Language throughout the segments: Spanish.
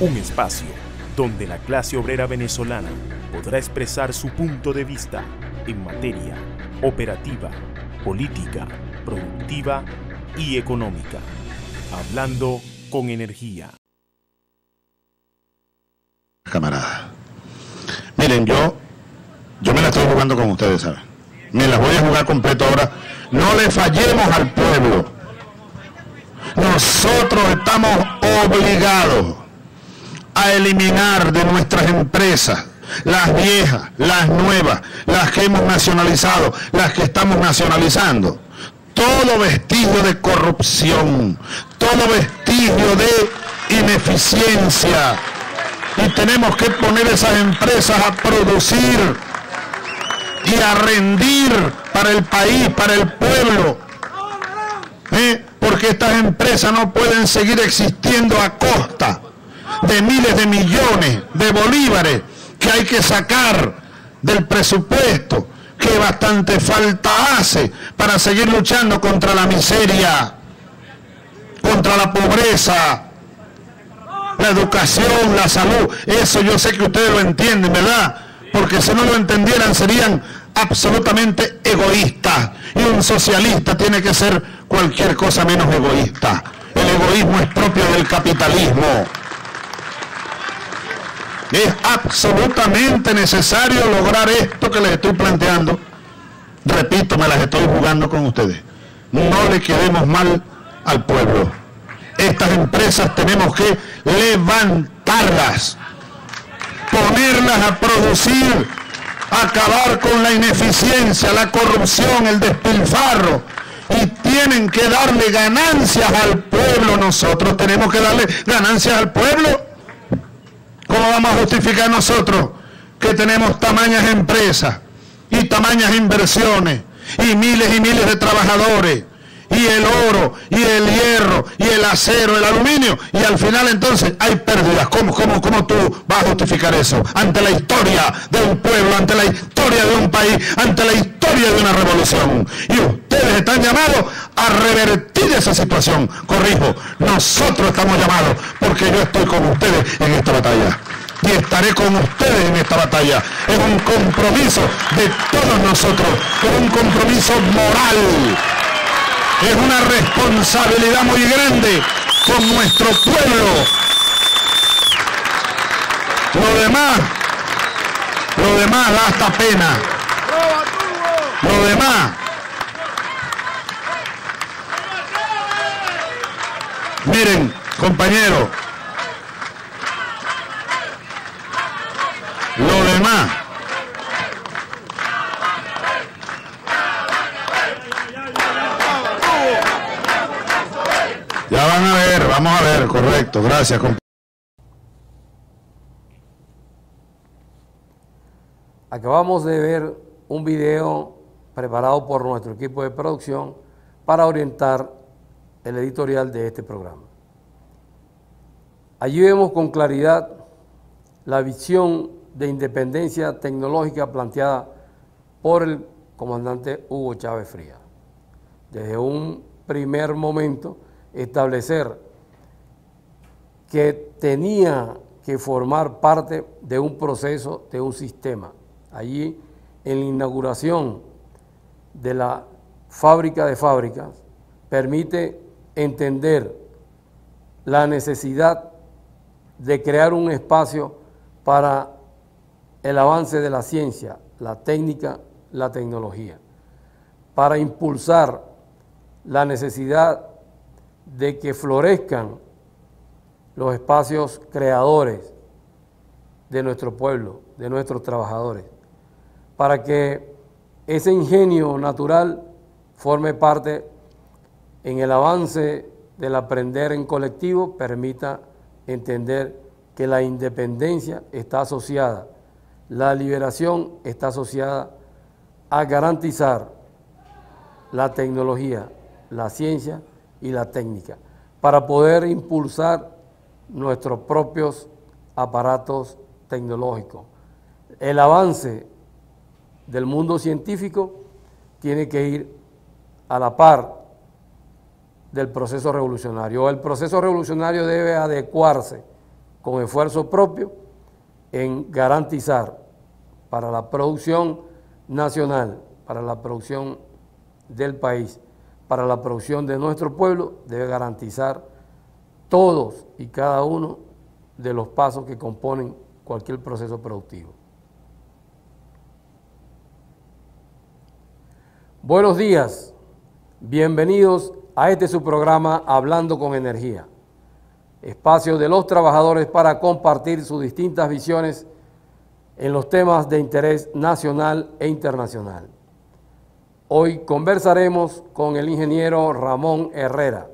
Un espacio donde la clase obrera venezolana podrá expresar su punto de vista en materia operativa, política, productiva y económica. Hablando con energía. Camaradas, miren, yo me la estoy jugando con ustedes, ¿saben? Me las voy a jugar completo ahora. No le fallemos al pueblo. Nosotros estamos obligados a eliminar de nuestras empresas, las viejas, las nuevas, las que hemos nacionalizado, las que estamos nacionalizando, todo vestigio de corrupción, todo vestigio de ineficiencia. Y tenemos que poner esas empresas a producir y a rendir para el país, para el pueblo. Porque estas empresas no pueden seguir existiendo a costa de miles de millones de bolívares que hay que sacar del presupuesto, que bastante falta hace para seguir luchando contra la miseria, contra la pobreza, la educación, la salud. Eso yo sé que ustedes lo entienden, ¿verdad? Porque si no lo entendieran serían absolutamente egoístas. Y un socialista tiene que ser cualquier cosa menos egoísta. El egoísmo es propio del capitalismo. Es absolutamente necesario lograr esto que les estoy planteando. Repito, me las estoy jugando con ustedes. No le quedemos mal al pueblo. Estas empresas tenemos que levantarlas, ponerlas a producir, acabar con la ineficiencia, la corrupción, el despilfarro, y tienen que darle ganancias al pueblo. Nosotros tenemos que darle ganancias al pueblo. ¿Cómo vamos a justificar nosotros que tenemos tamañas empresas y tamañas inversiones y miles de trabajadores, y el oro, y el hierro, y el acero, el aluminio, y al final entonces hay pérdidas? ¿Cómo tú vas a justificar eso? Ante la historia de un pueblo, ante la historia de un país, ante la historia de una revolución. Y ustedes están llamados a revertir esa situación. Corrijo, nosotros estamos llamados, porque yo estoy con ustedes en esta batalla. Y estaré con ustedes en esta batalla. Es un compromiso de todos nosotros, es un compromiso moral. Es una responsabilidad muy grande con nuestro pueblo. Lo demás da hasta pena. Lo demás. Miren, compañeros, lo demás. Ya van a ver, vamos a ver, correcto, gracias. Acabamos de ver un video preparado por nuestro equipo de producción para orientar el editorial de este programa. Allí vemos con claridad la visión de independencia tecnológica planteada por el comandante Hugo Chávez Frías. Desde un primer momento, establecer que tenía que formar parte de un proceso, de un sistema. Allí, en la inauguración de la fábrica de fábricas, permite entender la necesidad de crear un espacio para el avance de la ciencia, la técnica, la tecnología, para impulsar la necesidad de que florezcan los espacios creadores de nuestro pueblo, de nuestros trabajadores, para que ese ingenio natural forme parte en el avance del aprender en colectivo, permita entender que la independencia está asociada, la liberación está asociada a garantizar la tecnología, la ciencia y la técnica, para poder impulsar nuestros propios aparatos tecnológicos. El avance del mundo científico tiene que ir a la par del proceso revolucionario. El proceso revolucionario debe adecuarse con esfuerzo propio en garantizar para la producción nacional, para la producción del país, para la producción de nuestro pueblo, debe garantizar todos y cada uno de los pasos que componen cualquier proceso productivo. Buenos días, bienvenidos a este su programa Hablando con Energía, espacio de los trabajadores para compartir sus distintas visiones en los temas de interés nacional e internacional. Hoy conversaremos con el ingeniero Ramón Herrera,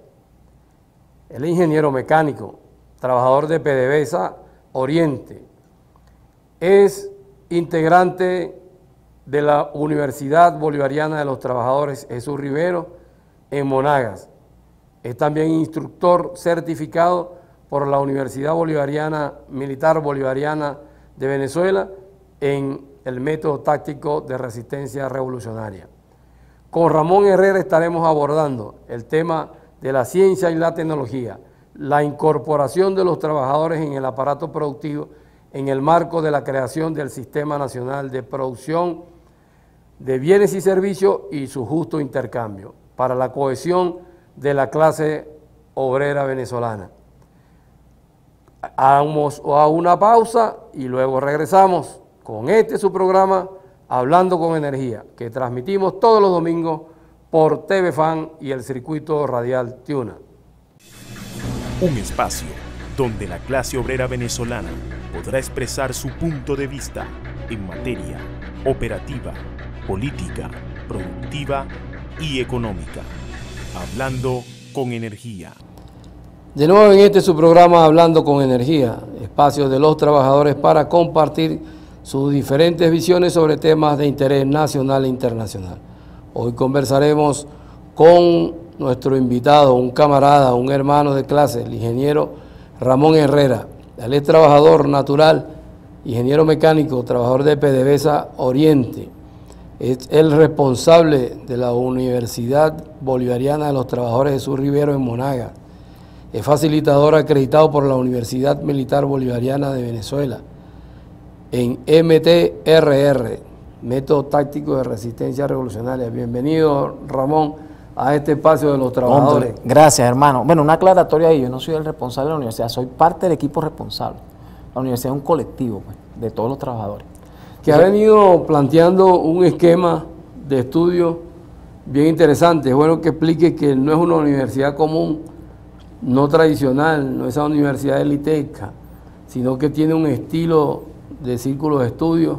el ingeniero mecánico, trabajador de PDVSA Oriente. Es integrante de la Universidad Bolivariana de los Trabajadores Jesús Rivero en Monagas. Es también instructor certificado por la Universidad Bolivariana Militar Bolivariana de Venezuela en el método táctico de resistencia revolucionaria. Con Ramón Herrera estaremos abordando el tema de la ciencia y la tecnología, la incorporación de los trabajadores en el aparato productivo en el marco de la creación del Sistema Nacional de Producción de Bienes y Servicios y su justo intercambio para la cohesión de la clase obrera venezolana. Vamos a una pausa y luego regresamos con su programa Hablando con Energía, que transmitimos todos los domingos por TV Fan y el circuito radial Tiuna. Un espacio donde la clase obrera venezolana podrá expresar su punto de vista en materia operativa, política, productiva y económica. Hablando con Energía. De nuevo en su programa Hablando con Energía, espacio de los trabajadores para compartir sus diferentes visiones sobre temas de interés nacional e internacional. Hoy conversaremos con nuestro invitado, un camarada, un hermano de clase, el ingeniero Ramón Herrera. Él es trabajador natural, ingeniero mecánico, trabajador de PDVSA Oriente. Es el responsable de la Universidad Bolivariana de los Trabajadores Jesús Rivero en Monagas. Es facilitador acreditado por la Universidad Militar Bolivariana de Venezuela en MTRR, Método Táctico de Resistencia Revolucionaria. Bienvenido, Ramón, a este espacio de los trabajadores. Hombre, gracias, hermano. Bueno, una aclaratoria ahí, yo no soy el responsable de la universidad, soy parte del equipo responsable. La universidad es un colectivo, pues, de todos los trabajadores. Que ha venido planteando un esquema de estudio bien interesante. Es bueno que explique que no es una universidad común, no tradicional, no es una universidad elitesca, sino que tiene un estilo de círculos de estudio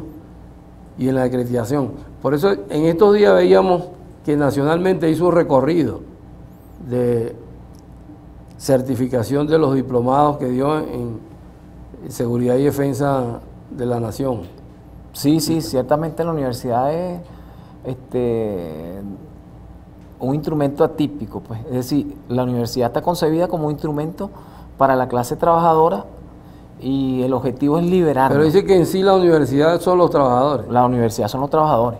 y en la acreditación. Por eso en estos días veíamos que nacionalmente hizo un recorrido de certificación de los diplomados que dio en Seguridad y Defensa de la Nación. Sí, ciertamente la universidad es un instrumento atípico, pues. Es decir, la universidad está concebida como un instrumento para la clase trabajadora y el objetivo es liberar. Pero dice que en sí la universidad son los trabajadores. La universidad son los trabajadores.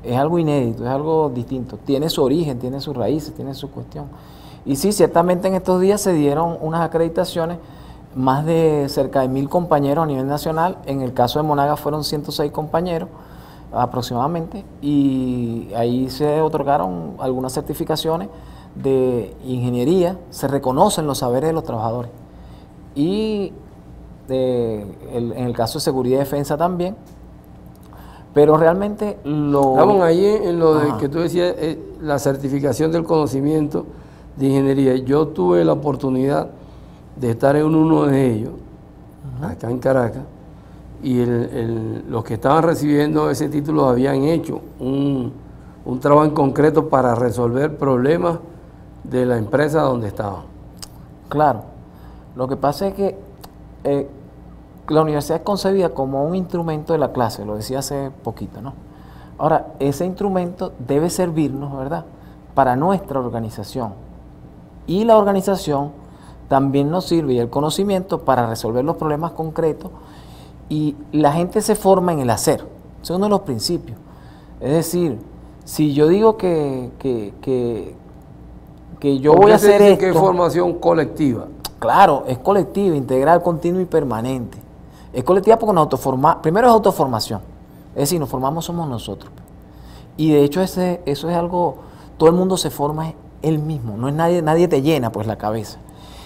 Es algo inédito, es algo distinto. Tiene su origen, tiene sus raíces, tiene su cuestión. Y sí, ciertamente en estos días se dieron unas acreditaciones, más de cerca de 1000 compañeros a nivel nacional. En el caso de Monagas fueron 106 compañeros aproximadamente, y ahí se otorgaron algunas certificaciones de ingeniería, se reconocen los saberes de los trabajadores. Y en el caso de seguridad y defensa también, pero realmente Estamos ahí en lo de que tú decías, la certificación del conocimiento de ingeniería. Yo tuve la oportunidad de estar en uno de ellos, acá en Caracas, y los que estaban recibiendo ese título habían hecho un trabajo en concreto para resolver problemas de la empresa donde estaban. Claro, lo que pasa es que la universidad es concebida como un instrumento de la clase, lo decía hace poquito, ¿no? Ahora, ese instrumento debe servirnos, ¿verdad?, para nuestra organización. Y la organización también nos sirve, y el conocimiento, para resolver los problemas concretos, y la gente se forma en el hacer. Ese es uno de los principios. Es decir, si yo digo que yo voy a hacer esto... ¿Qué formación colectiva? Claro, es colectiva, integral, continua y permanente. Es colectiva porque nos autoformamos. Primero es autoformación. Es decir, nos formamos somos nosotros. Y de hecho eso es algo, todo el mundo se forma él mismo. No es nadie te llena pues la cabeza.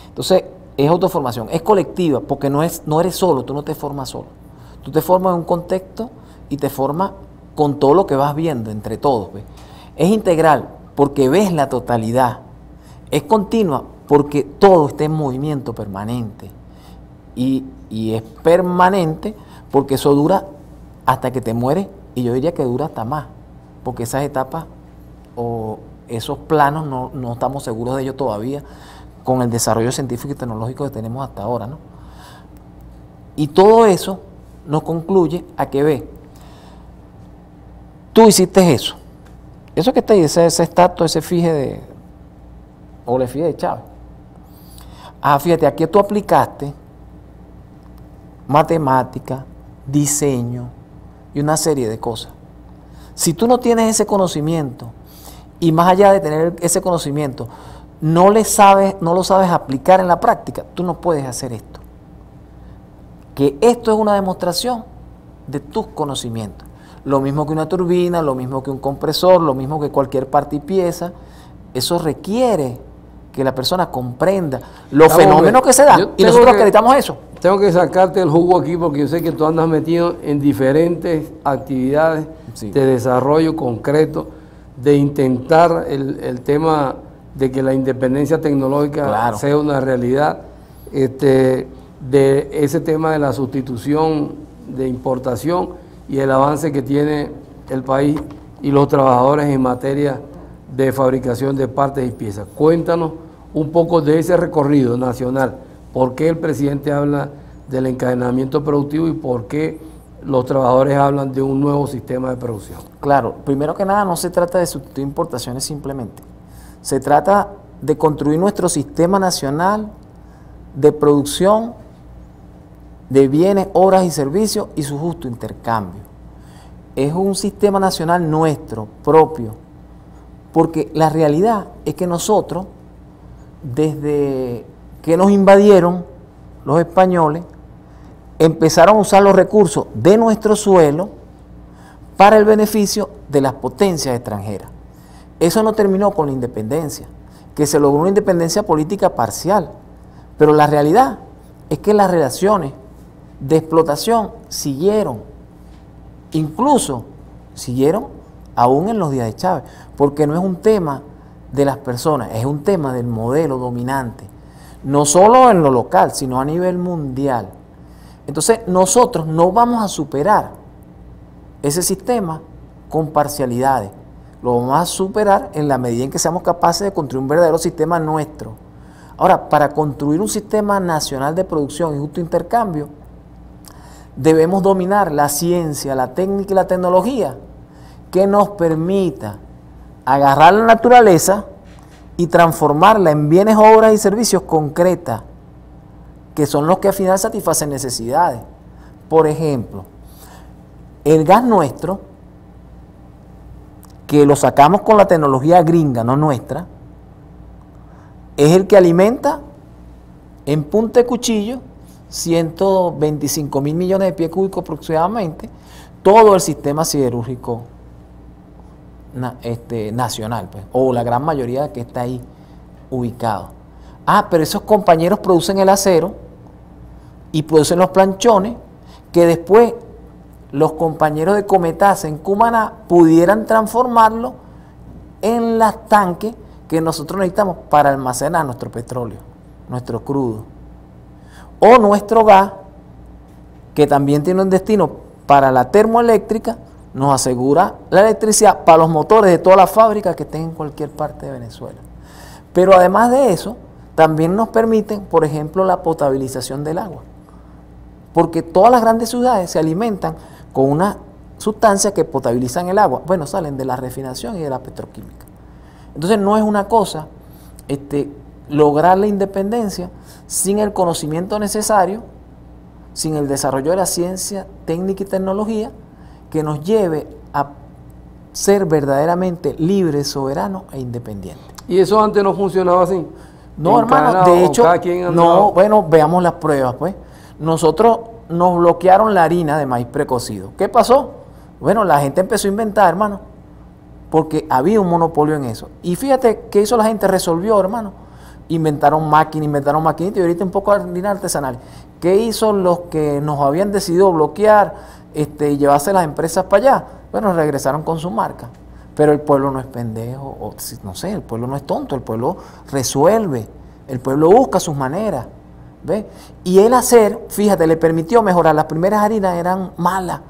Entonces, es autoformación. Es colectiva porque no eres solo, tú no te formas solo. Tú te formas en un contexto y te formas con todo lo que vas viendo entre todos. ¿Ves? Es integral porque ves la totalidad. Es continua porque todo está en movimiento permanente. Y es permanente porque eso dura hasta que te mueres, y yo diría que dura hasta más, porque esas etapas o esos planos no estamos seguros de ellos todavía con el desarrollo científico y tecnológico que tenemos hasta ahora, ¿no? Y todo eso nos concluye a que ve, tú hiciste eso que está ahí, ese estatua, ese fije de, o le fije de Chávez. Ah, fíjate, aquí tú aplicaste matemática, diseño y una serie de cosas. Si tú no tienes ese conocimiento, y más allá de tener ese conocimiento, no lo sabes aplicar en la práctica, tú no puedes hacer esto. Que esto es una demostración de tus conocimientos. Lo mismo que una turbina, lo mismo que un compresor, lo mismo que cualquier parte y pieza, eso requiere que la persona comprenda los fenómenos que se dan, y nosotros acreditamos eso. Tengo que sacarte el jugo aquí porque yo sé que tú andas metido en diferentes actividades de desarrollo concreto, de intentar el tema de que la independencia tecnológica sea una realidad, de ese tema de la sustitución de importación y el avance que tiene el país y los trabajadores en materia de fabricación de partes y piezas. Cuéntanos un poco de ese recorrido nacional. ¿Por qué el presidente habla del encadenamiento productivo y por qué los trabajadores hablan de un nuevo sistema de producción? Claro, primero que nada no se trata de sustituir importaciones simplemente. Se trata de construir nuestro sistema nacional de producción de bienes, obras y servicios y su justo intercambio. Es un sistema nacional nuestro, propio, porque la realidad es que nosotros, desde que nos invadieron los españoles, empezaron a usar los recursos de nuestro suelo para el beneficio de las potencias extranjeras. Eso no terminó con la independencia, que se logró una independencia política parcial, pero la realidad es que las relaciones de explotación siguieron, incluso siguieron aún en los días de Chávez, porque no es un tema de las personas, es un tema del modelo dominante, no solo en lo local, sino a nivel mundial. Entonces nosotros no vamos a superar ese sistema con parcialidades, lo vamos a superar en la medida en que seamos capaces de construir un verdadero sistema nuestro. Ahora, para construir un sistema nacional de producción y justo intercambio, debemos dominar la ciencia, la técnica y la tecnología que nos permita agarrar la naturaleza y transformarla en bienes, obras y servicios concretas, que son los que al final satisfacen necesidades. Por ejemplo, el gas nuestro, que lo sacamos con la tecnología gringa, no nuestra, es el que alimenta en punta de cuchillo 125.000 millones de pies cúbicos aproximadamente, todo el sistema siderúrgico nacional, pues, o la gran mayoría que está ahí ubicado. Ah, pero esos compañeros producen el acero y producen los planchones que después los compañeros de Cometasa en Cumaná pudieran transformarlo en las tanques que nosotros necesitamos para almacenar nuestro petróleo, nuestro crudo, o nuestro gas, que también tiene un destino para la termoeléctrica, nos asegura la electricidad para los motores de todas las fábricas que estén en cualquier parte de Venezuela. Pero además de eso, también nos permiten, por ejemplo, la potabilización del agua, porque todas las grandes ciudades se alimentan con una sustancia que potabilizan el agua. Bueno, salen de la refinación y de la petroquímica. Entonces no es una cosa lograr la independencia sin el conocimiento necesario, sin el desarrollo de la ciencia, técnica y tecnología que nos lleve a ser verdaderamente libres, soberanos e independientes. ¿Y eso antes no funcionaba así? No, hermano, encadenado, de hecho, cada quien andaba? no, bueno, veamos las pruebas, pues. Nosotros nos bloquearon la harina de maíz precocido. ¿Qué pasó? Bueno, la gente empezó a inventar, hermano, porque había un monopolio en eso. Y fíjate qué hizo la gente, resolvió, hermano. Inventaron maquinitas y ahorita un poco de harina artesanal. ¿Qué hizo los que nos habían decidido bloquear y llevarse las empresas para allá? Bueno, regresaron con su marca. Pero el pueblo no es pendejo, o no sé, el pueblo no es tonto, el pueblo resuelve, el pueblo busca sus maneras, ¿ves? Y el hacer, fíjate, le permitió mejorar. Las primeras harinas eran malas,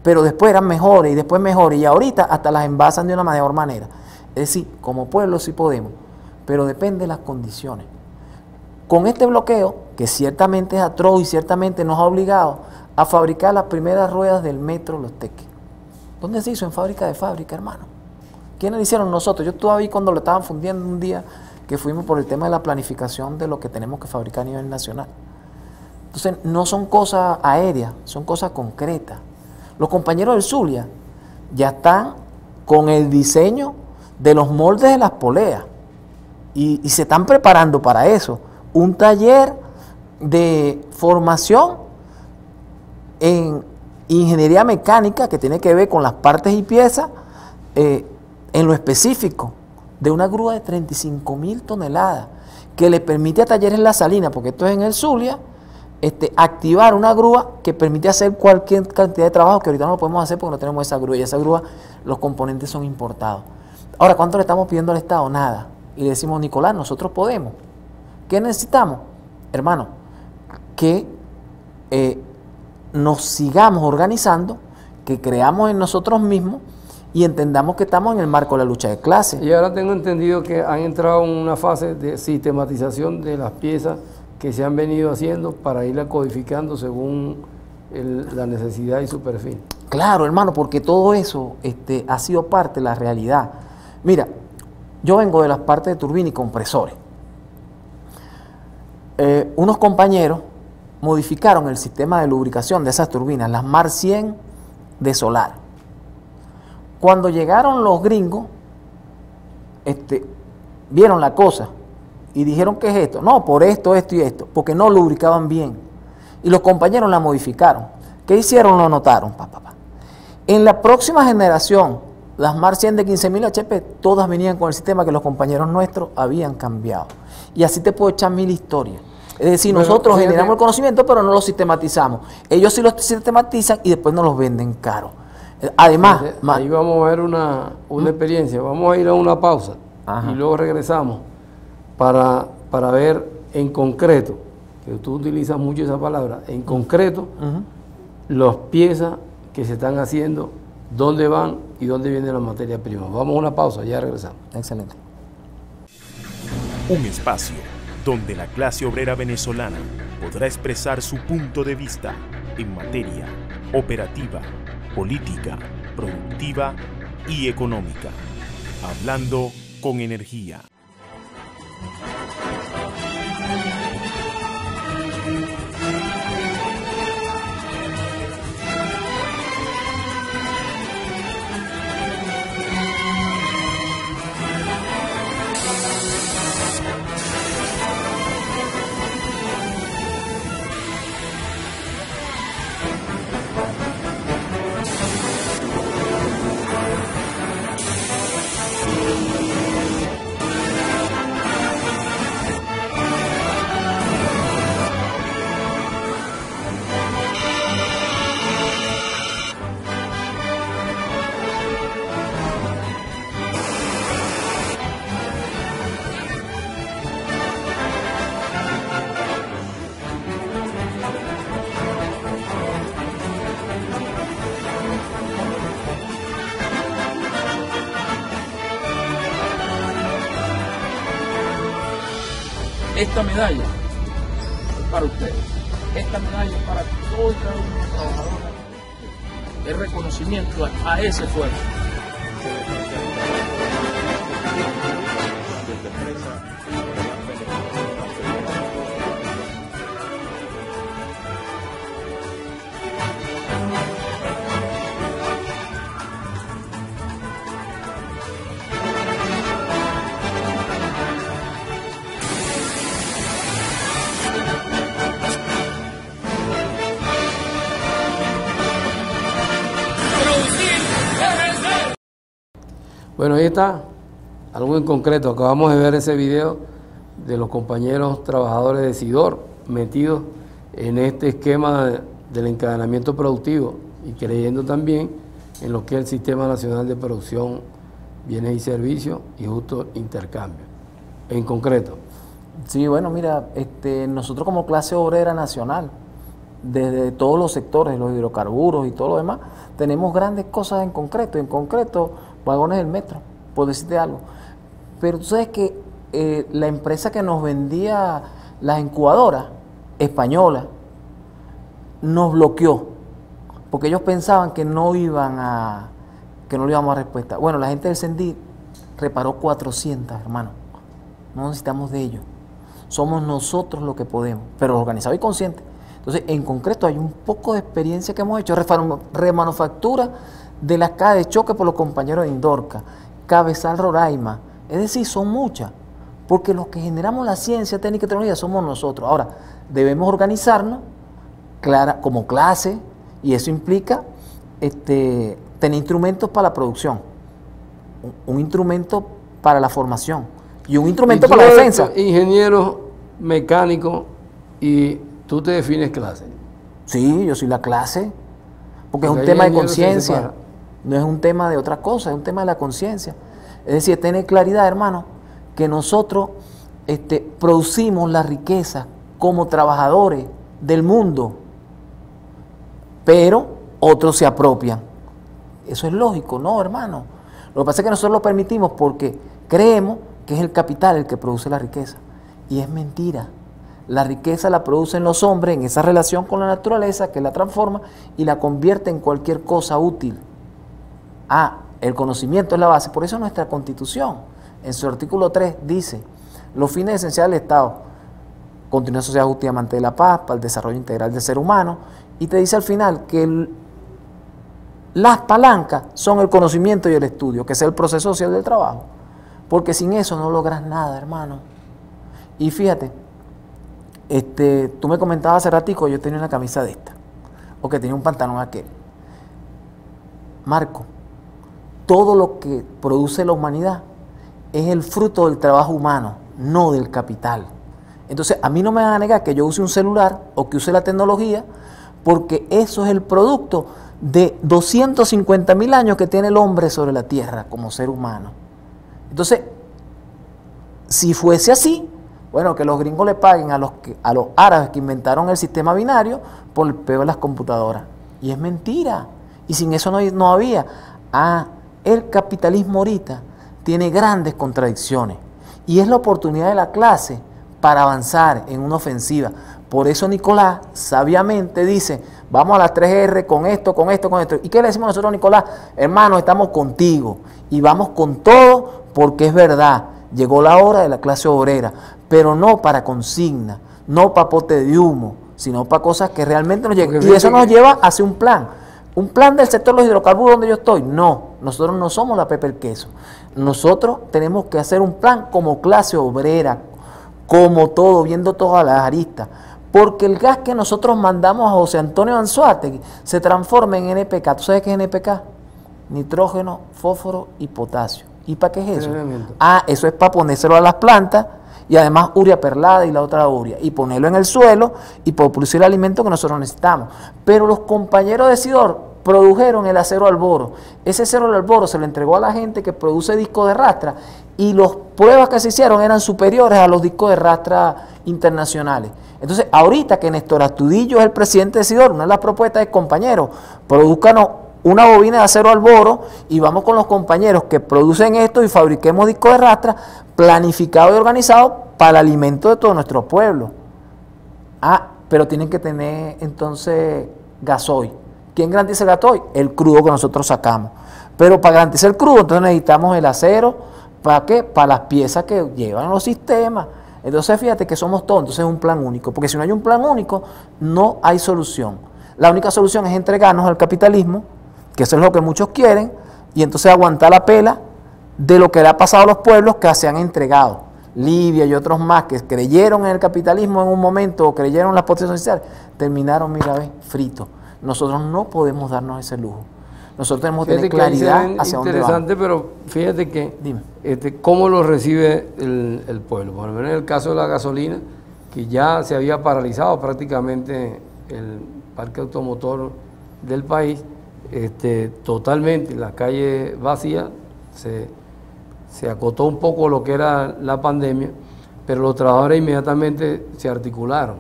pero después eran mejores y después mejores, y ahorita hasta las envasan de una mejor manera. Es decir, como pueblo sí podemos, pero depende de las condiciones. Con este bloqueo, que ciertamente es atroz y ciertamente nos ha obligado a fabricar las primeras ruedas del metro Los Teques. ¿Dónde se hizo? En fábrica de fábrica, hermano. ¿Quiénes lo hicieron? Nosotros. Yo estuve ahí cuando lo estaban fundiendo un día que fuimos por el tema de la planificación de lo que tenemos que fabricar a nivel nacional. Entonces, no son cosas aéreas, son cosas concretas. Los compañeros del Zulia ya están con el diseño de los moldes de las poleas y se están preparando para eso. Un taller de formación en ingeniería mecánica que tiene que ver con las partes y piezas en lo específico de una grúa de 35.000 toneladas que le permite a Talleres La Salina, porque esto es en el Zulia, activar una grúa que permite hacer cualquier cantidad de trabajo que ahorita no lo podemos hacer porque no tenemos esa grúa, y esa grúa los componentes son importados. Ahora, ¿cuánto le estamos pidiendo al Estado? Nada. Y le decimos, Nicolás, nosotros podemos. ¿Qué necesitamos? Hermano, que nos sigamos organizando, que creamos en nosotros mismos y entendamos que estamos en el marco de la lucha de clases. Y ahora tengo entendido que han entrado en una fase de sistematización de las piezas que se han venido haciendo para irla codificando según la necesidad y su perfil. Claro, hermano, porque todo eso ha sido parte de la realidad. Mira, yo vengo de las partes de turbina y compresores. Unos compañeros modificaron el sistema de lubricación de esas turbinas, las Mar 100 de solar. Cuando llegaron los gringos, vieron la cosa y dijeron, ¿qué es esto? No, por esto, esto y esto, porque no lubricaban bien. Y los compañeros la modificaron. ¿Qué hicieron? Lo notaron. En la próxima generación, las Mar 100 de 15.000 HP, todas venían con el sistema que los compañeros nuestros habían cambiado. Y así te puedo echar 1000 historias. Es decir, bueno, nosotros generamos el conocimiento, pero no lo sistematizamos. Ellos sí lo sistematizan y después nos los venden caro. Además, ahí vamos a ver una experiencia. Vamos a ir a una pausa. Ajá. Y luego regresamos para ver en concreto, que tú utilizas mucho esa palabra, en concreto, las piezas que se están haciendo, dónde van y dónde viene la materia prima. Vamos a una pausa, ya regresamos. Excelente. Un espacio donde la clase obrera venezolana podrá expresar su punto de vista en materia operativa, política, productiva y económica. Hablando con energía. Esta medalla es para ustedes. Esta medalla es para todos y cada uno de los trabajadores. Es reconocimiento a ese esfuerzo. Bueno, ahí está, algo en concreto. Acabamos de ver ese video de los compañeros trabajadores de Sidor metidos en este esquema del encadenamiento productivo y creyendo también en lo que es el Sistema Nacional de Producción, Bienes y Servicios y Justo Intercambio. En concreto. Sí, bueno, mira, nosotros como clase obrera nacional, desde todos los sectores, los hidrocarburos y todo lo demás, tenemos grandes cosas en concreto, vagones del metro, por decirte algo. Pero tú sabes que la empresa que nos vendía las incubadoras españolas nos bloqueó, porque ellos pensaban que no le íbamos a dar respuesta. Bueno, la gente del CENDI reparó 400, hermano. No necesitamos de ellos. Somos nosotros los que podemos, pero organizados y conscientes. Entonces, en concreto, hay un poco de experiencia que hemos hecho. Remanufactura de las cajas de choque por los compañeros de Indorca, Cabezal Roraima. Es decir, son muchas, porque los que generamos la ciencia, técnica y tecnología somos nosotros. Ahora, debemos organizarnos como clase, y eso implica tener instrumentos para la producción, un instrumento para la formación y un instrumento para la defensa. Ingeniero mecánico, y tú te defines clase. Sí, yo soy la clase, porque es un tema de conciencia, no es un tema de otra cosa, es un tema de la conciencia. Es decir, tener claridad, hermano, que nosotros producimos la riqueza como trabajadores del mundo, pero otros se apropian. Eso es lógico, ¿no, hermano? Lo que pasa es que nosotros lo permitimos porque creemos que es el capital el que produce la riqueza. Y es mentira. La riqueza la producen los hombres en esa relación con la naturaleza que la transforma y la convierte en cualquier cosa útil. El conocimiento es la base. Por eso nuestra Constitución, en su artículo 3, dice: los fines esenciales del Estado, continuidad social justa y amante de la paz, para el desarrollo integral del ser humano, y te dice al final que las palancas son el conocimiento y el estudio, que es el proceso social del trabajo, porque sin eso no logras nada, hermano. Y fíjate, tú me comentabas hace ratico, yo tenía una camisa de esta, o que tenía un pantalón aquel. Marco, todo lo que produce la humanidad es el fruto del trabajo humano, no del capital. Entonces, a mí no me van a negar que yo use un celular o que use la tecnología, porque eso es el producto de 250.000 años que tiene el hombre sobre la tierra como ser humano. Entonces, si fuese así, bueno, que los gringos le paguen a los árabes que inventaron el sistema binario por el peo de las computadoras. Y es mentira. Y sin eso no había. El capitalismo ahorita tiene grandes contradicciones. Y es la oportunidad de la clase para avanzar en una ofensiva. Por eso Nicolás sabiamente dice: vamos a las 3R con esto, con esto, con esto. ¿Y qué le decimos nosotros a Nicolás? Hermano, estamos contigo y vamos con todo, porque es verdad, llegó la hora de la clase obrera, pero no para consigna, no para pote de humo, sino para cosas que realmente nos lleguen. Y eso nos lleva hacia un plan del sector de los hidrocarburos donde yo estoy. No, nosotros no somos la Pepe el Queso. Nosotros tenemos que hacer un plan como clase obrera, como todo, viendo todas las aristas. Porque el gas que nosotros mandamos a José Antonio Anzoátegui se transforma en NPK. ¿Tú sabes qué es NPK? Nitrógeno, fósforo y potasio. ¿Y para qué es eso? Eso es para ponérselo a las plantas, y además urea perlada y la otra urea, y ponerlo en el suelo y para producir el alimento que nosotros necesitamos. Pero los compañeros de Sidor produjeron el acero alboro. Ese acero alboro se lo entregó a la gente que produce discos de rastra, y las pruebas que se hicieron eran superiores a los discos de rastra internacionales. Entonces, ahorita que Néstor Astudillo es el presidente de Sidor, una de las propuestas es: compañeros, produzcanos una bobina de acero alboro y vamos con los compañeros que producen esto y fabriquemos discos de rastra planificado y organizado para el alimento de todo nuestro pueblo. Pero tienen que tener entonces gasoil. ¿Quién garantiza el gasoil? El crudo que nosotros sacamos. Pero para garantizar el crudo, entonces necesitamos el acero. ¿Para qué? Para las piezas que llevan los sistemas. Entonces fíjate que somos todos, entonces es un plan único, porque si no hay un plan único, no hay solución. La única solución es entregarnos al capitalismo, que eso es lo que muchos quieren, y entonces aguantar la pela de lo que le ha pasado a los pueblos que se han entregado. Libia y otros más que creyeron en el capitalismo en un momento, o creyeron en las potencias sociales, terminaron, mira, fritos. Nosotros no podemos darnos ese lujo. Nosotros tenemos que Fíjate tener que ahí se claridad ven hacia dónde vamos. interesante, pero fíjate que Dime. cómo lo recibe el pueblo. Por lo menos en el caso de la gasolina, que ya se había paralizado prácticamente el parque automotor del país, totalmente, las calles vacías, se acotó un poco lo que era la pandemia, pero los trabajadores inmediatamente se articularon.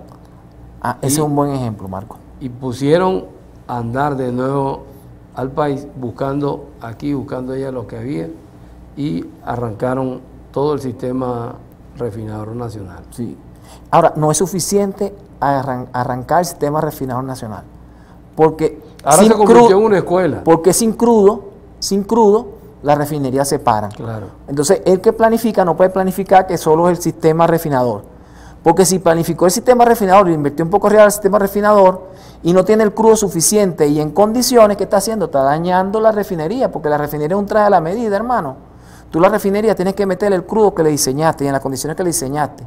Ese es un buen ejemplo, Marco. Y pusieron a andar de nuevo al país, buscando allá lo que había, y arrancaron todo el sistema refinador nacional. Sí. Ahora, no es suficiente arrancar el sistema refinador nacional, porque ahora se convirtió en una escuela. Porque sin crudo, las refinerías se paran. Claro. Entonces, el que planifica no puede planificar que solo es el sistema refinador. Porque si planificó el sistema refinador y invirtió un poco arriba del sistema refinador y no tiene el crudo suficiente y en condiciones, ¿qué está haciendo? Está dañando la refinería, porque la refinería es un traje a la medida, hermano. Tú la refinería tienes que meterle el crudo que le diseñaste y en las condiciones que le diseñaste.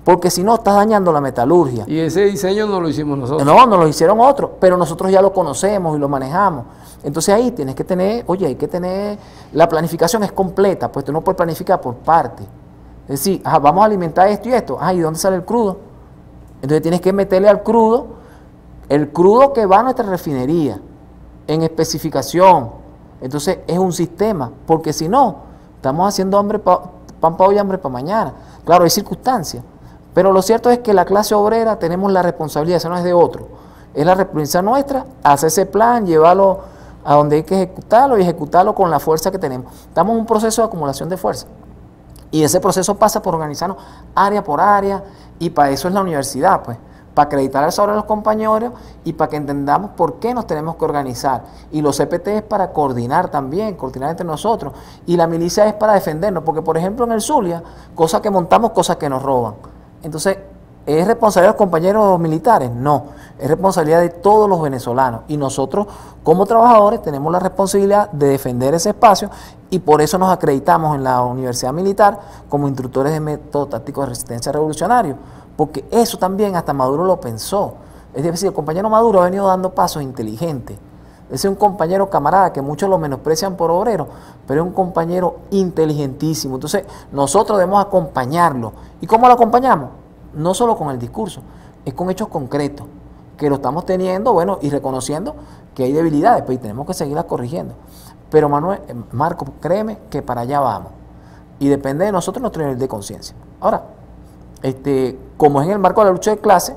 Porque si no, estás dañando la metalurgia. Y ese diseño no lo hicimos nosotros. No, nos lo hicieron otros, pero nosotros ya lo conocemos y lo manejamos. Entonces ahí tienes que tener, hay que tener, la planificación es completa, pues tú no puedes planificar por parte. Es decir, vamos a alimentar esto y esto. ¿Y dónde sale el crudo? Entonces tienes que meterle al crudo, el crudo que va a nuestra refinería, en especificación. Entonces es un sistema, porque si no, estamos haciendo pan para hoy, hambre para mañana. Claro, hay circunstancias, pero lo cierto es que la clase obrera tenemos la responsabilidad, esa no es de otro. Es la responsabilidad nuestra, hacer ese plan, llevarlo a donde hay que ejecutarlo y ejecutarlo con la fuerza que tenemos. Estamos en un proceso de acumulación de fuerza. Y ese proceso pasa por organizarnos área por área, y para eso es la universidad, pues, para acreditar eso ahora a los compañeros y para que entendamos por qué nos tenemos que organizar. Y los CPT es para coordinar también, coordinar entre nosotros. Y la milicia es para defendernos, porque por ejemplo en el Zulia, cosas que montamos, cosas que nos roban. Entonces, ¿es responsabilidad de los compañeros militares? No, es responsabilidad de todos los venezolanos. Y nosotros, como trabajadores, tenemos la responsabilidad de defender ese espacio, y por eso nos acreditamos en la Universidad Militar como instructores de método táctico de resistencia revolucionario, porque eso también hasta Maduro lo pensó. Es decir, el compañero Maduro ha venido dando pasos inteligentes. Ese es un compañero camarada que muchos lo menosprecian por obrero, pero es un compañero inteligentísimo. Entonces, nosotros debemos acompañarlo. ¿Y cómo lo acompañamos? No solo con el discurso, es con hechos concretos, que lo estamos teniendo, y reconociendo que hay debilidades, pues, y tenemos que seguirlas corrigiendo. Pero Marco, créeme que para allá vamos. Y depende de nosotros nuestro nivel de conciencia. Ahora, como es en el marco de la lucha de clase,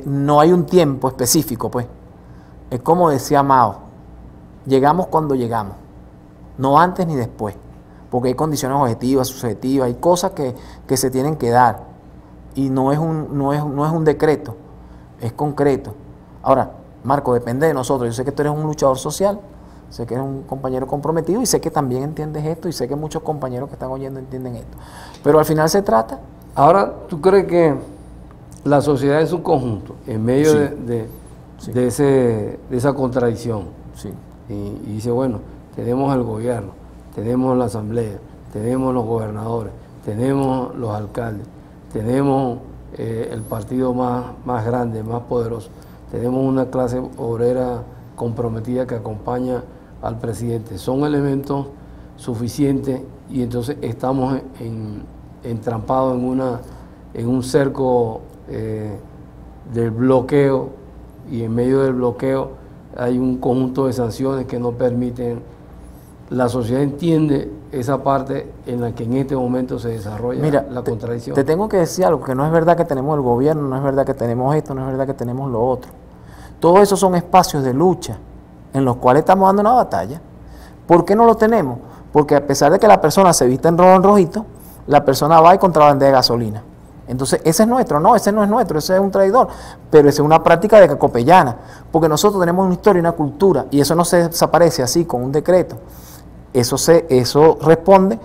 no hay un tiempo específico, pues. Es como decía Mao, llegamos cuando llegamos, no antes ni después, porque hay condiciones objetivas, subjetivas, hay cosas que se tienen que dar, y no es un decreto, es concreto. Ahora, Marco, depende de nosotros. Yo sé que tú eres un luchador social, sé que eres un compañero comprometido, y sé que también entiendes esto, y sé que muchos compañeros que están oyendo entienden esto. Pero al final se trata... Ahora, ¿tú crees que la sociedad es un conjunto en medio de esa contradicción? Sí. Y dice, bueno, tenemos el gobierno, tenemos la asamblea, tenemos los gobernadores, tenemos los alcaldes, tenemos el partido más grande, más poderoso, tenemos una clase obrera comprometida que acompaña al presidente. Son elementos suficientes, y entonces estamos entrampados en un cerco del bloqueo, y en medio del bloqueo hay un conjunto de sanciones que no permiten. La sociedad entiende esa parte en la que en este momento se desarrolla la contradicción. Te tengo que decir algo, que no es verdad que tenemos el gobierno, no es verdad que tenemos esto, no es verdad que tenemos lo otro. Todos esos son espacios de lucha en los cuales estamos dando una batalla. ¿Por qué no lo tenemos? Porque a pesar de que la persona se vista en rojo en rojito, la persona va y contrabandea gasolina. Entonces, ese es nuestro. No, ese no es nuestro, ese es un traidor. Pero esa es una práctica de cacopellana, porque nosotros tenemos una historia y una cultura, y eso no se desaparece así con un decreto. Eso responde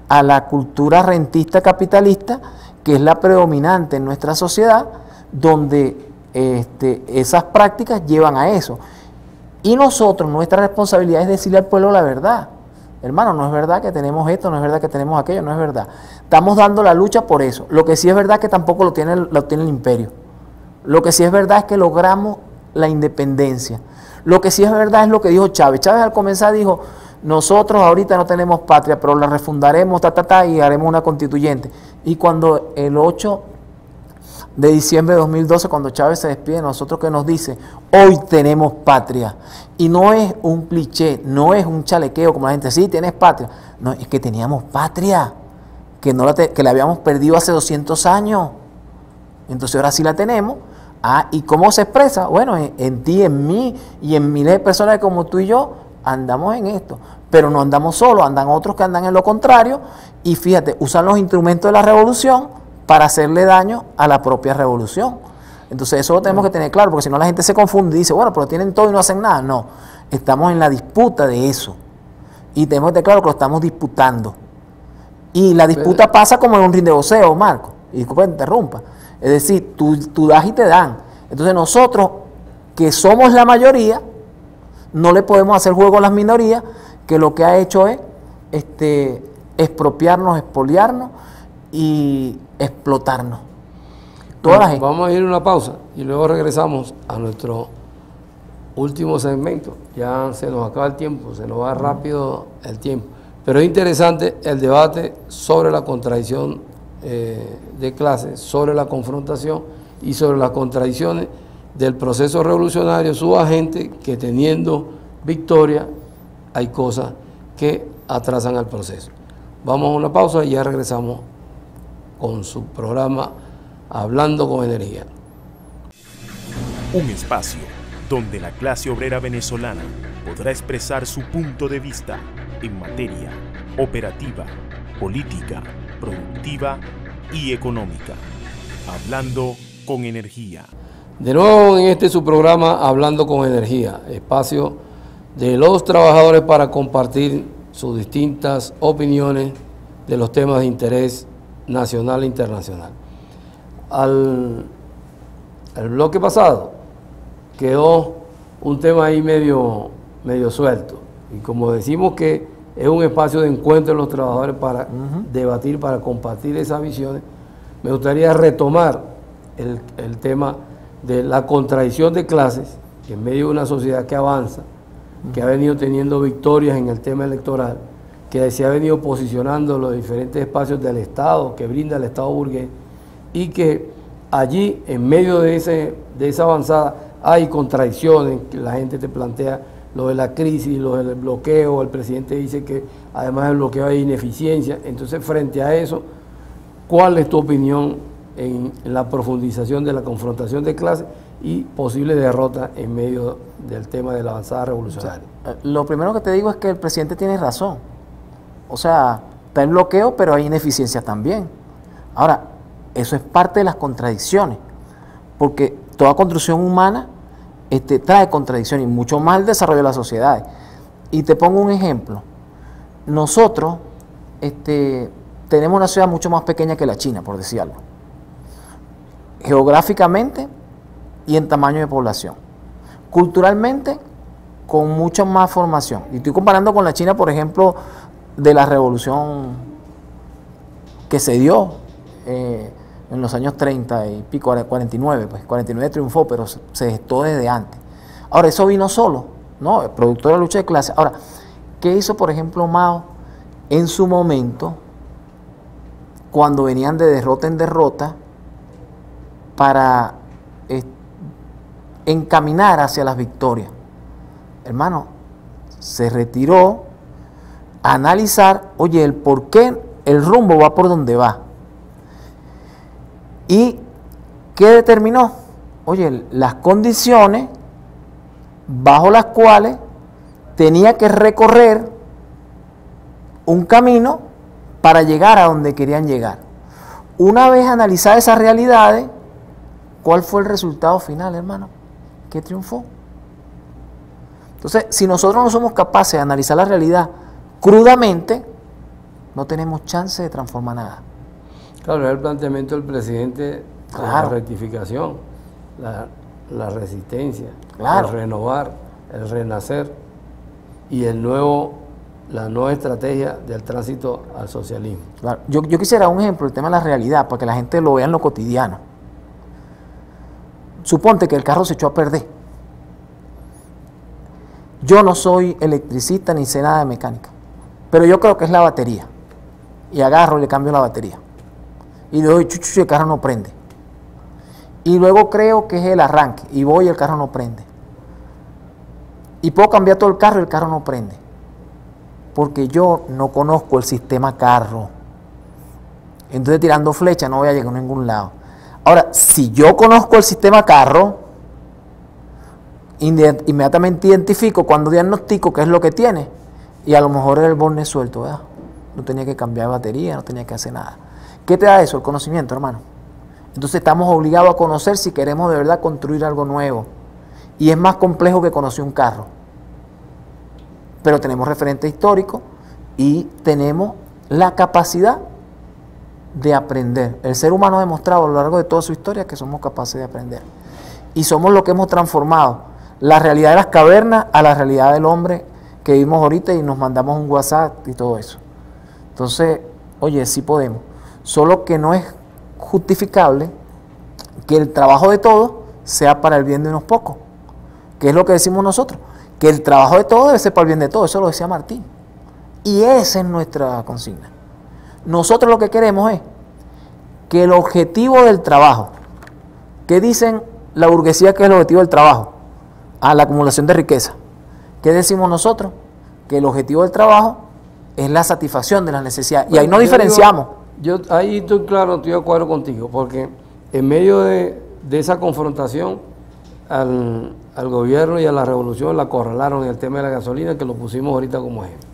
a la cultura rentista capitalista, que es la predominante en nuestra sociedad, donde esas prácticas llevan a eso. Y nosotros, nuestra responsabilidad es decirle al pueblo la verdad. Hermano, no es verdad que tenemos esto, no es verdad que tenemos aquello, no es verdad. Estamos dando la lucha por eso. Lo que sí es verdad es que tampoco lo tiene el imperio. Lo que sí es verdad es que logramos la independencia. Lo que sí es verdad es lo que dijo Chávez. Chávez al comenzar dijo, nosotros ahorita no tenemos patria, pero la refundaremos, y haremos una constituyente. Y cuando el 8 de diciembre de 2012, cuando Chávez se despide de nosotros, que nos dice, hoy tenemos patria. Y no es un cliché, no es un chalequeo como la gente, sí, tienes patria. No, es que teníamos patria, que la habíamos perdido hace 200 años. Entonces ahora sí la tenemos. ¿Y cómo se expresa? Bueno, en ti, en mí y en miles de personas como tú y yo andamos en esto. Pero no andamos solos, andan otros que andan en lo contrario y fíjate, usan los instrumentos de la revolución para hacerle daño a la propia revolución. Entonces eso lo tenemos que tener claro, porque si no la gente se confunde y dice, bueno, pero tienen todo y no hacen nada. No, estamos en la disputa de eso. Y tenemos que tener claro que lo estamos disputando. Y la disputa pasa como en un ring de boxeo, Marco. Y disculpa que te interrumpa. Es decir, tú das y te dan. Entonces nosotros, que somos la mayoría, no le podemos hacer juego a las minorías, que lo que ha hecho es expropiarnos, expoliarnos y explotarnos. Toda la gente. Vamos a ir a una pausa y luego regresamos a nuestro último segmento. Ya se nos acaba el tiempo, se nos va rápido el tiempo. Pero es interesante el debate sobre la contradicción de clases, sobre la confrontación y sobre las contradicciones del proceso revolucionario, sus agentes, que teniendo victoria hay cosas que atrasan al proceso. Vamos a una pausa y ya regresamos con su programa Hablando con Energía. Un espacio donde la clase obrera venezolana podrá expresar su punto de vista en materia operativa, política, productiva y económica. Hablando con Energía. De nuevo en este su programa Hablando con Energía, espacio de los trabajadores para compartir sus distintas opiniones de los temas de interés nacional e internacional. Al bloque pasado quedó un tema ahí medio suelto, y como decimos que es un espacio de encuentro de los trabajadores para debatir, para compartir esas visiones, me gustaría retomar el tema de la contradicción de clases en medio de una sociedad que avanza, que ha venido teniendo victorias en el tema electoral, que se ha venido posicionando en los diferentes espacios del Estado, que brinda el Estado burgués, y que allí, en medio de esa avanzada, hay contradicciones, que la gente te plantea lo de la crisis, lo del bloqueo, el presidente dice que además del bloqueo hay ineficiencia. Entonces, frente a eso, ¿cuál es tu opinión en la profundización de la confrontación de clases y posible derrota en medio del tema de la avanzada revolucionaria? Lo primero que te digo es que el presidente tiene razón. O sea, está el bloqueo, pero hay ineficiencia también. Ahora, eso es parte de las contradicciones, porque toda construcción humana trae contradicciones, y mucho más el desarrollo de las sociedades. Y te pongo un ejemplo. Nosotros tenemos una ciudad mucho más pequeña que la China, por decir algo, geográficamente y en tamaño de población. Culturalmente, con mucha más formación. Y estoy comparando con la China, por ejemplo, de la revolución que se dio en los años 30 y pico, 49, pues 49 triunfó, pero se gestó desde antes. Ahora, eso vino solo, ¿no? El producto de la lucha de clases. Ahora, ¿qué hizo, por ejemplo, Mao en su momento, cuando venían de derrota en derrota, para encaminar hacia las victorias? Hermano, se retiró a analizar, oye, el por qué el rumbo va por donde va. ¿Y qué determinó? Oye, las condiciones bajo las cuales tenía que recorrer un camino para llegar a donde querían llegar. Una vez analizadas esas realidades, ¿cuál fue el resultado final, hermano? ¿Qué triunfó? Entonces, si nosotros no somos capaces de analizar la realidad crudamente, no tenemos chance de transformar nada. Claro, es el planteamiento del presidente, claro, la rectificación, la resistencia, claro, el renovar, el renacer y la nueva estrategia del tránsito al socialismo. Claro. Yo quisiera un ejemplo, el tema de la realidad, para que la gente lo vea en lo cotidiano. Suponte que el carro se echó a perder. Yo no soy electricista ni sé nada de mecánica, pero yo creo que es la batería. Y agarro y le cambio la batería. Y le doy chuchu y el carro no prende. Y luego creo que es el arranque. Y voy y el carro no prende. Y puedo cambiar todo el carro y el carro no prende. Porque yo no conozco el sistema carro. Entonces tirando flecha no voy a llegar a ningún lado. Ahora, si yo conozco el sistema carro, inmediatamente identifico cuando diagnostico qué es lo que tiene. Y a lo mejor era el borne suelto, ¿verdad? No tenía que cambiar batería, no tenía que hacer nada. ¿Qué te da eso? El conocimiento, hermano. Entonces estamos obligados a conocer si queremos de verdad construir algo nuevo. Y es más complejo que conocer un carro. Pero tenemos referentes históricos y tenemos la capacidad de aprender. El ser humano ha demostrado a lo largo de toda su historia que somos capaces de aprender. Y somos lo que hemos transformado la realidad de las cavernas a la realidad del hombre que vivimos ahorita y nos mandamos un WhatsApp y todo eso. Entonces, oye, sí podemos. Solo que no es justificable que el trabajo de todos sea para el bien de unos pocos. Que es lo que decimos nosotros. Que el trabajo de todos debe ser para el bien de todos. Eso lo decía Martín. Y esa es nuestra consigna. Nosotros lo que queremos es que el objetivo del trabajo, ¿qué dicen la burguesía que es el objetivo del trabajo? A la acumulación de riqueza. ¿Qué decimos nosotros? Que el objetivo del trabajo es la satisfacción de las necesidades. Y ahí no diferenciamos. Yo ahí estoy claro, estoy de acuerdo contigo, porque en medio de esa confrontación al gobierno y a la revolución la acorralaron en el tema de la gasolina, que lo pusimos ahorita como ejemplo.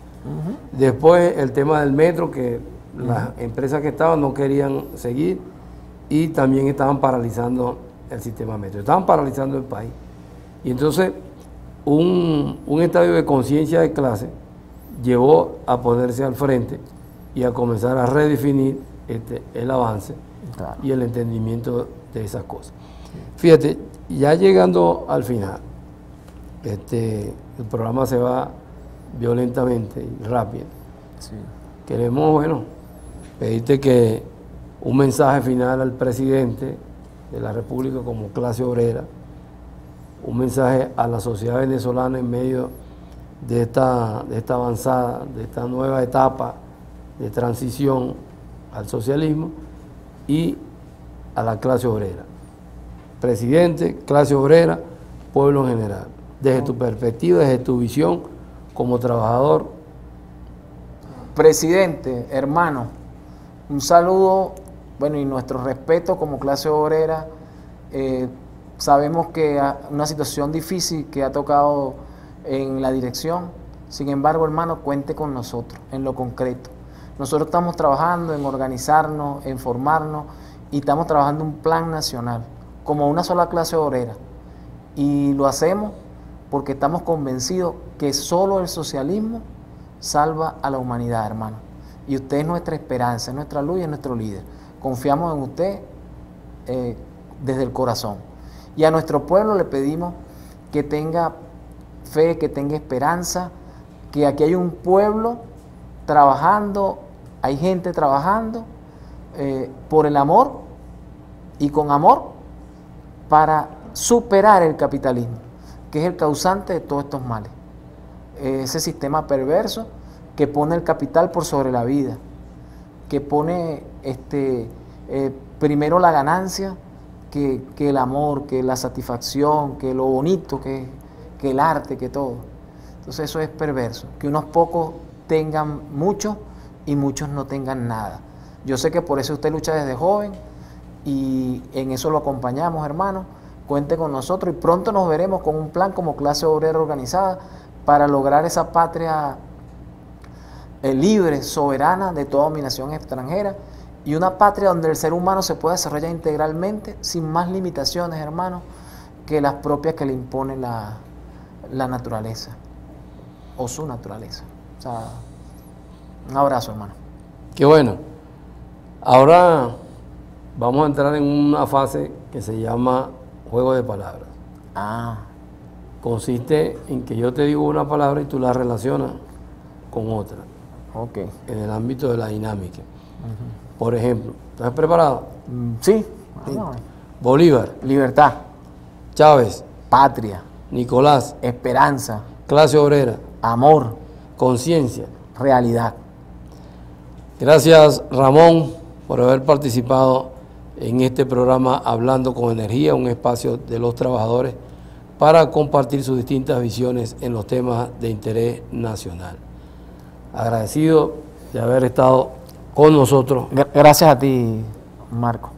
Después el tema del metro, que las empresas que estaban no querían seguir y también estaban paralizando el sistema metro, estaban paralizando el país. Y entonces un estadio de conciencia de clase llevó a ponerse al frente y a comenzar a redefinir el avance y el entendimiento de esas cosas. Fíjate, ya llegando al final, el programa se va violentamente y rápido. Sí. Queremos, bueno, pedirte que un mensaje final al presidente de la República como clase obrera, un mensaje a la sociedad venezolana en medio de esta avanzada, de esta nueva etapa de transición al socialismo y a la clase obrera. Presidente, clase obrera, pueblo en general. Desde tu perspectiva, desde tu visión como trabajador. Presidente, hermano, un saludo, bueno, y nuestro respeto como clase obrera. Sabemos que una situación difícil que ha tocado en la dirección, sin embargo, hermano, cuente con nosotros en lo concreto. Nosotros estamos trabajando en organizarnos, en formarnos y estamos trabajando un plan nacional como una sola clase obrera. Y lo hacemos porque estamos convencidos que solo el socialismo salva a la humanidad, hermano. Y usted es nuestra esperanza, es nuestra luz y es nuestro líder. Confiamos en usted desde el corazón. Y a nuestro pueblo le pedimos que tenga fe, que tenga esperanza, que aquí hay un pueblo trabajando, hay gente trabajando por el amor y con amor para superar el capitalismo, que es el causante de todos estos males. Ese sistema perverso que pone el capital por sobre la vida, que pone primero la ganancia que el amor, que la satisfacción, que lo bonito, que el arte, que todo. Entonces eso es perverso, que unos pocos tengan mucho y muchos no tengan nada. Yo sé que por eso usted lucha desde joven y en eso lo acompañamos, hermano. Cuente con nosotros y pronto nos veremos con un plan como clase obrera organizada para lograr esa patria libre, soberana de toda dominación extranjera y una patria donde el ser humano se pueda desarrollar integralmente sin más limitaciones, hermano, que las propias que le impone la naturaleza o su naturaleza. O sea, un abrazo, hermano. Qué bueno. Ahora vamos a entrar en una fase que se llama juego de palabras. Consiste en que yo te digo una palabra y tú la relacionas con otra. Okay. En el ámbito de la dinámica. Por ejemplo, ¿estás preparado? Sí. Bolívar. Libertad. Chávez. Patria. Nicolás. Esperanza. clase obrera, amor, conciencia. realidad. Gracias, Ramón, por haber participado en este programa Hablando con Energía, un espacio de los trabajadores para compartir sus distintas visiones en los temas de interés nacional. Agradecido de haber estado con nosotros. Gracias a ti, Marco.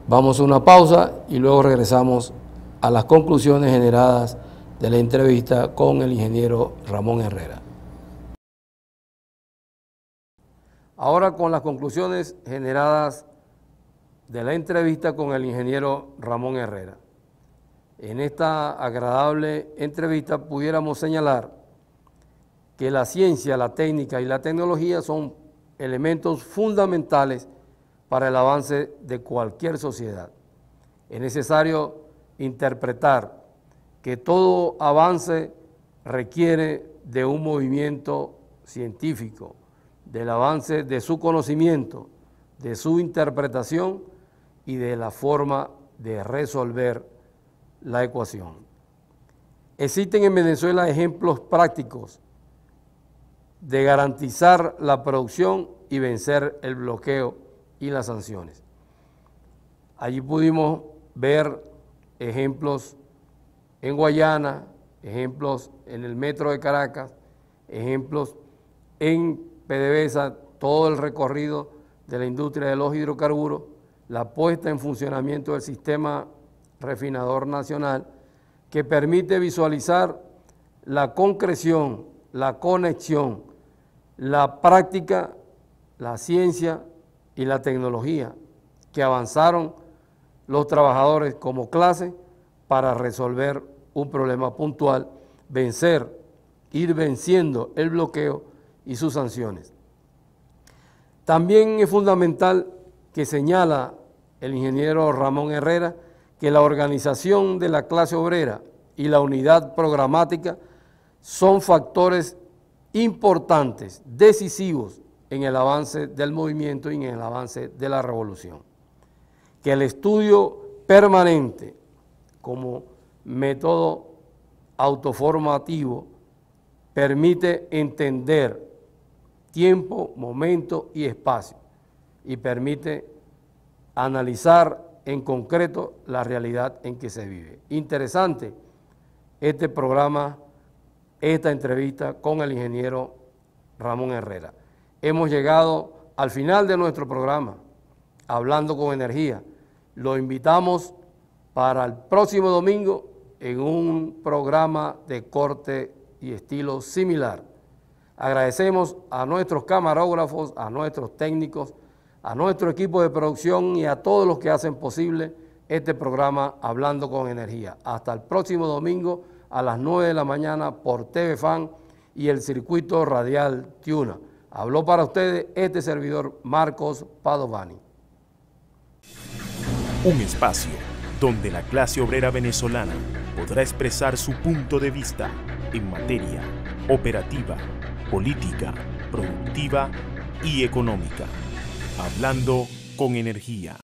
Vamos a una pausa y luego regresamos a las conclusiones generadas de la entrevista con el ingeniero Ramón Herrera. Ahora con las conclusiones generadas de la entrevista con el ingeniero Ramón Herrera. En esta agradable entrevista pudiéramos señalar que la ciencia, la técnica y la tecnología son elementos fundamentales para el avance de cualquier sociedad. Es necesario interpretar que todo avance requiere de un movimiento científico, del avance de su conocimiento, de su interpretación y de la forma de resolver la ecuación. Existen en Venezuela ejemplos prácticos de garantizar la producción y vencer el bloqueo y las sanciones. Allí pudimos ver ejemplos en Guayana, ejemplos en el metro de Caracas, ejemplos en PDVSA, todo el recorrido de la industria de los hidrocarburos, la puesta en funcionamiento del sistema refinador nacional, que permite visualizar la concreción, la conexión, la práctica, la ciencia y la tecnología que avanzaron los trabajadores como clase para resolver un problema puntual, ir venciendo el bloqueo y sus sanciones. También es fundamental que señala el ingeniero Ramón Herrera que la organización de la clase obrera y la unidad programática son factores importantes, decisivos en el avance del movimiento y en el avance de la revolución. Que el estudio permanente como método autoformativo permite entender tiempo, momento y espacio y permite analizar en concreto la realidad en que se vive. Interesante este programa, esta entrevista con el ingeniero Ramón Herrera. Hemos llegado al final de nuestro programa, Hablando con Energía. Lo invitamos para el próximo domingo en un programa de corte y estilo similar. Agradecemos a nuestros camarógrafos, a nuestros técnicos, a nuestro equipo de producción y a todos los que hacen posible este programa Hablando con Energía. Hasta el próximo domingo a las 9 de la mañana por TV Fan y el circuito radial Tiuna. Habló para ustedes este servidor Marcos Padovani. Un espacio donde la clase obrera venezolana podrá expresar su punto de vista en materia operativa, política, productiva y económica. Hablando con Energía.